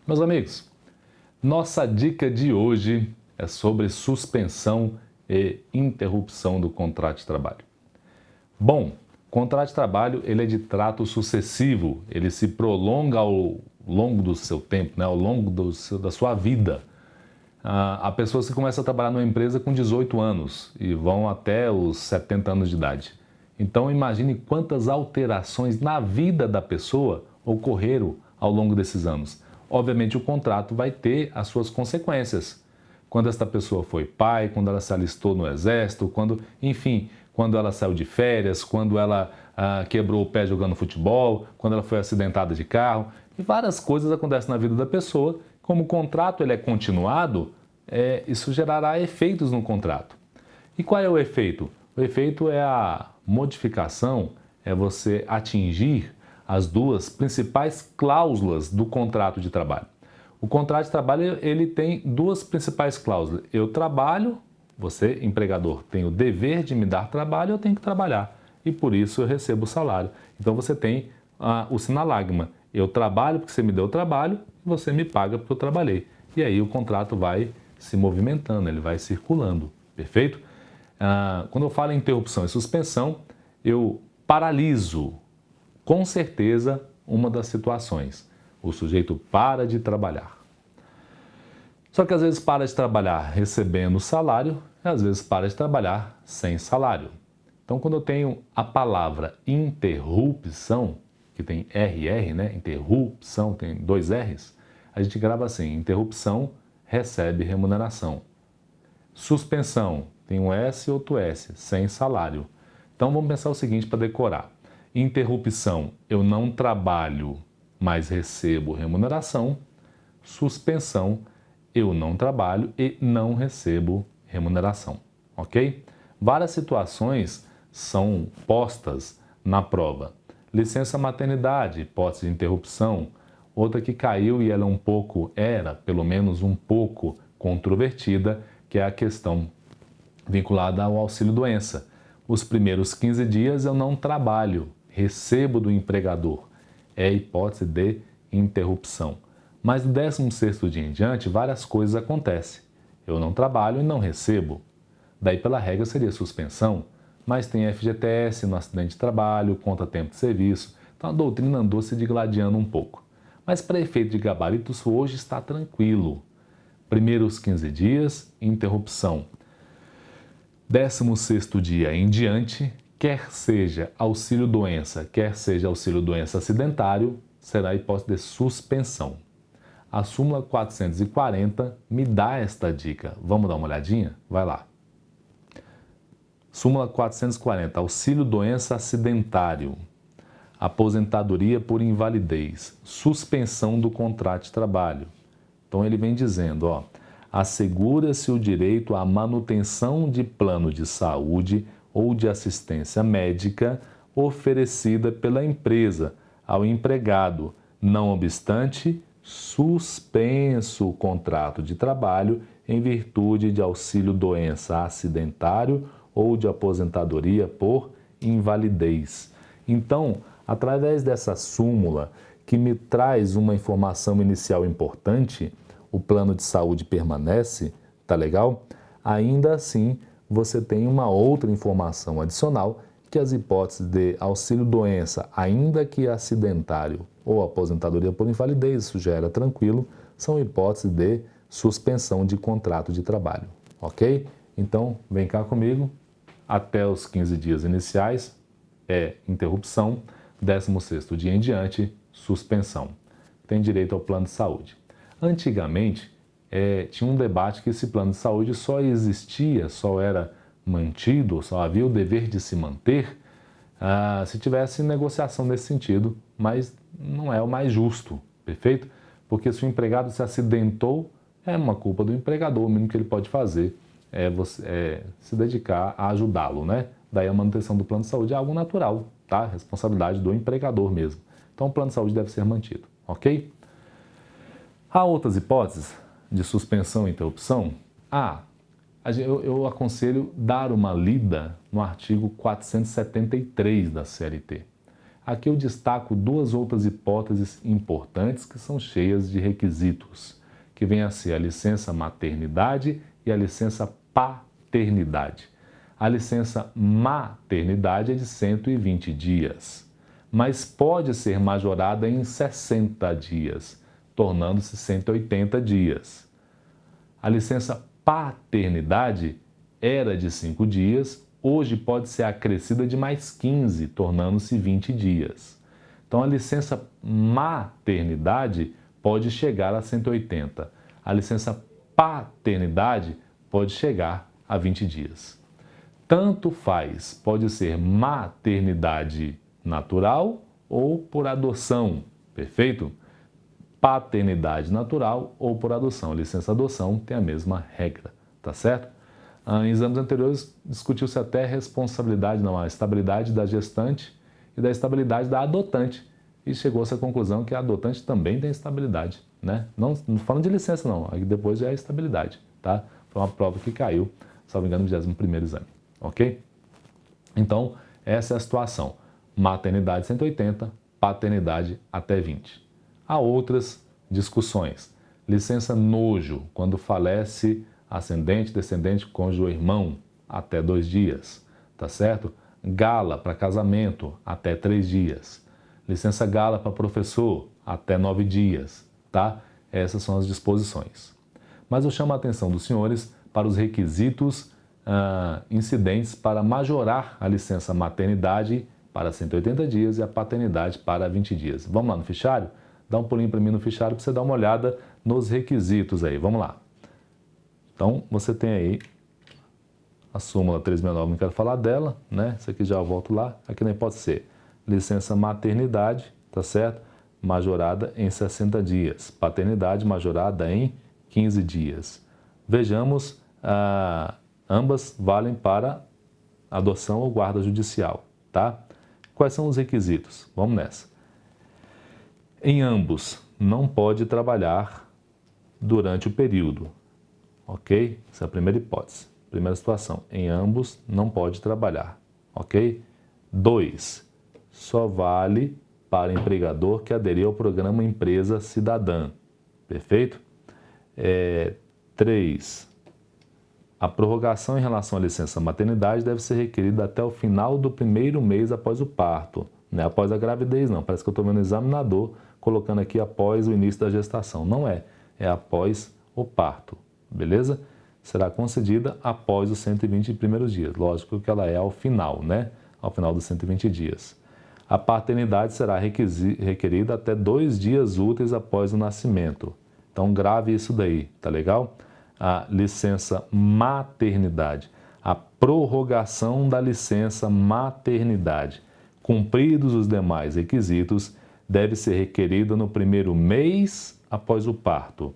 Meus amigos, nossa dica de hoje é sobre suspensão e interrupção do contrato de trabalho. Bom, contrato de trabalho ele é de trato sucessivo, ele se prolonga ao longo do seu tempo, né? Ao longo da sua vida. A pessoa se começa a trabalhar numa empresa com 18 anos e vão até os 70 anos de idade. Então imagine quantas alterações na vida da pessoa ocorreram ao longo desses anos. Obviamente o contrato vai ter as suas consequências. Quando esta pessoa foi pai, quando ela se alistou no exército, quando ela saiu de férias, quando ela quebrou o pé jogando futebol, quando ela foi acidentada de carro. E várias coisas acontecem na vida da pessoa. Como o contrato ele é continuado, isso gerará efeitos no contrato. E qual é o efeito? O efeito é a modificação, é você atingir as duas principais cláusulas do contrato de trabalho. O contrato de trabalho ele tem duas principais cláusulas. Eu trabalho, você, empregador, tem o dever de me dar trabalho, eu tenho que trabalhar. E por isso eu recebo o salário. Então você tem o sinalagma. Eu trabalho porque você me deu o trabalho e você me paga porque eu trabalhei. E aí o contrato vai se movimentando, ele vai circulando. Perfeito? Quando eu falo em interrupção e suspensão, eu paraliso com certeza uma das situações. O sujeito para de trabalhar. Só que às vezes para de trabalhar recebendo salário e às vezes para de trabalhar sem salário. Então quando eu tenho a palavra interrupção, que tem RR, né? Interrupção, tem dois R's, a gente grava assim, interrupção recebe remuneração. Suspensão, tem um S e outro S, sem salário. Então vamos pensar o seguinte para decorar. Interrupção, eu não trabalho, mas recebo remuneração. Suspensão, eu não trabalho e não recebo remuneração, ok? Várias situações são postas na prova. Licença maternidade, hipótese de interrupção. Outra que caiu e ela era pelo menos um pouco controvertida, que é a questão vinculada ao auxílio-doença. Os primeiros 15 dias eu não trabalho, recebo do empregador. É a hipótese de interrupção. Mas do 16º dia em diante, várias coisas acontecem. Eu não trabalho e não recebo. Daí, pela regra, seria suspensão. Mas tem FGTS no acidente de trabalho, conta tempo de serviço. Então a doutrina andou se digladiando um pouco. Mas para efeito de gabaritos, hoje está tranquilo. Primeiros 15 dias, interrupção. 16º dia em diante, quer seja auxílio-doença, quer seja auxílio-doença acidentário, será a hipótese de suspensão. A súmula 440 me dá esta dica. Vamos dar uma olhadinha? Vai lá. Súmula 440, auxílio-doença acidentário, aposentadoria por invalidez, suspensão do contrato de trabalho. Então ele vem dizendo, assegura-se o direito à manutenção de plano de saúde ou de assistência médica oferecida pela empresa ao empregado, não obstante suspenso o contrato de trabalho em virtude de auxílio-doença acidentário ou de aposentadoria por invalidez. Então, através dessa súmula, que me traz uma informação inicial importante, o plano de saúde permanece, tá legal? Ainda assim, você tem uma outra informação adicional, que as hipóteses de auxílio-doença, ainda que acidentário, ou aposentadoria por invalidez, isso já era tranquilo, são hipóteses de suspensão de contrato de trabalho, ok? Então, vem cá comigo, até os 15 dias iniciais é interrupção, 16º dia em diante, suspensão. Tem direito ao plano de saúde. Antigamente, tinha um debate que esse plano de saúde só existia, só era mantido, só havia o dever de se manter se tivesse negociação nesse sentido, mas não é o mais justo, perfeito? Porque se o empregado se acidentou, é uma culpa do empregador, o mínimo que ele pode fazer é se dedicar a ajudá-lo, né? Daí a manutenção do plano de saúde é algo natural, tá? Responsabilidade do empregador mesmo. Então o plano de saúde deve ser mantido, ok? Há outras hipóteses de suspensão e interrupção? Eu aconselho dar uma lida no artigo 473 da CLT. Aqui eu destaco duas outras hipóteses importantes que são cheias de requisitos, que vem a ser a licença maternidade e a licença paternidade. A licença maternidade é de 120 dias, mas pode ser majorada em 60 dias, tornando-se 180 dias. A licença paternidade era de 5 dias, hoje pode ser acrescida de mais 15, tornando-se 20 dias. Então, a licença maternidade pode chegar a 180. A licença paternidade pode chegar a 20 dias. Tanto faz, pode ser maternidade natural ou por adoção, perfeito? Paternidade natural ou por adoção. A licença adoção tem a mesma regra, tá certo? Em exames anteriores, discutiu-se até a estabilidade da gestante e da estabilidade da adotante. E chegou-se à conclusão que a adotante também tem estabilidade, né? Não falando de licença não, aí depois já é estabilidade, tá? Foi uma prova que caiu, salvo engano, no 21º exame, ok? Então, essa é a situação. Maternidade 180, paternidade até 20. Há outras discussões. Licença nojo, quando falece ascendente, descendente, cônjuge ou irmão, até 2 dias, tá certo? Gala para casamento, até 3 dias. Licença gala para professor, até 9 dias, tá? Essas são as disposições. Mas eu chamo a atenção dos senhores para os requisitos incidentes para majorar a licença maternidade para 180 dias e a paternidade para 20 dias. Vamos lá no fichário? Dá um pulinho para mim no fichário para você dar uma olhada nos requisitos aí. Vamos lá. Então, você tem aí a súmula 369, não quero falar dela, né? Isso aqui já eu volto lá. Aqui nem pode ser licença maternidade, tá certo? Majorada em 60 dias. Paternidade majorada em 15 dias. Vejamos, ambas valem para adoção ou guarda judicial, tá? Quais são os requisitos? Vamos nessa. Em ambos, não pode trabalhar durante o período, ok? Essa é a primeira hipótese. Primeira situação, em ambos, não pode trabalhar, ok? 2, só vale para empregador que aderiu ao programa Empresa Cidadã, perfeito? 3, a prorrogação em relação à licença maternidade deve ser requerida até o final do primeiro mês após o parto, não é após a gravidez não, parece que eu estou vendo o examinador colocando aqui após o início da gestação, não é, é após o parto, beleza? Será concedida após os 120 primeiros dias, lógico que ela é ao final, né? Ao final dos 120 dias. A paternidade será requerida até 2 dias úteis após o nascimento, então grave isso daí, tá legal? A licença maternidade, a prorrogação da licença maternidade, cumpridos os demais requisitos, deve ser requerida no primeiro mês após o parto.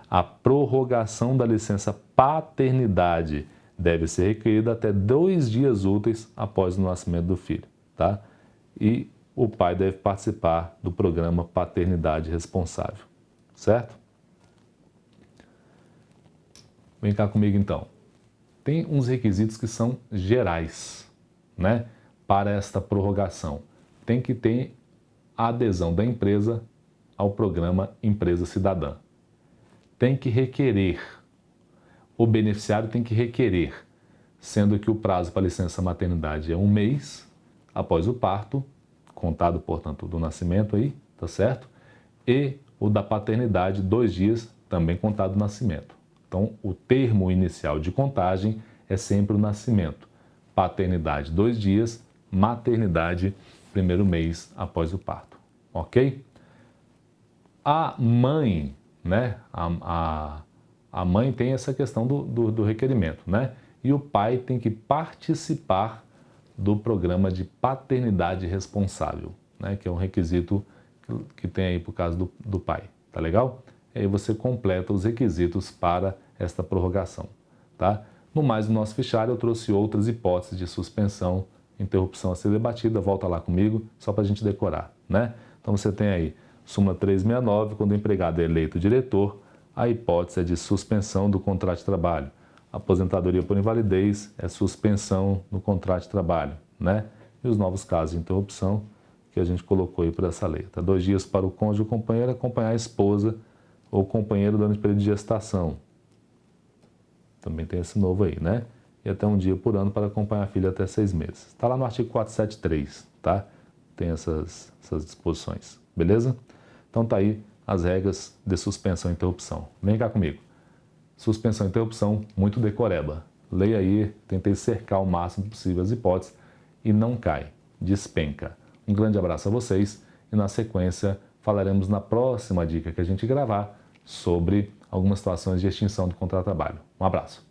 A prorrogação da licença paternidade deve ser requerida até 2 dias úteis após o nascimento do filho, tá? E o pai deve participar do programa Paternidade Responsável, certo? Vem cá comigo então. Tem uns requisitos que são gerais, né? Para esta prorrogação. Tem que ter a adesão da empresa ao programa Empresa Cidadã. Tem que requerer, o beneficiário tem que requerer, sendo que o prazo para a licença maternidade é 1 mês após o parto, contado, portanto, do nascimento aí, tá certo? E o da paternidade, 2 dias, também contado do nascimento. Então, o termo inicial de contagem é sempre o nascimento. Paternidade, 2 dias, maternidade, 1º mês após o parto, ok? A mãe, né? A mãe tem essa questão do requerimento, né? E o pai tem que participar do programa de paternidade responsável, né? Que é um requisito que tem aí por caso do pai, tá legal? E aí você completa os requisitos para esta prorrogação, tá? No mais, no nosso fichário eu trouxe outras hipóteses de suspensão, interrupção a ser debatida, volta lá comigo, só para a gente decorar, né? Então você tem aí Súmula 369, quando o empregado é eleito diretor, a hipótese é de suspensão do contrato de trabalho. Aposentadoria por invalidez é suspensão no contrato de trabalho, né? E os novos casos de interrupção que a gente colocou aí por essa lei. 2 dias para o cônjuge ou companheiro acompanhar a esposa ou companheiro durante o período de gestação. Também tem esse novo aí, né? E até 1 dia por ano para acompanhar a filha até 6 meses. Está lá no artigo 473, tá? Tem essas disposições, beleza? Então tá aí as regras de suspensão e interrupção. Vem cá comigo. Suspensão e interrupção, muito decoreba. Leia aí, tentei cercar o máximo possível as hipóteses e não cai, despenca. Um grande abraço a vocês e na sequência falaremos na próxima dica que a gente gravar sobre algumas situações de extinção do contrato de trabalho. Um abraço.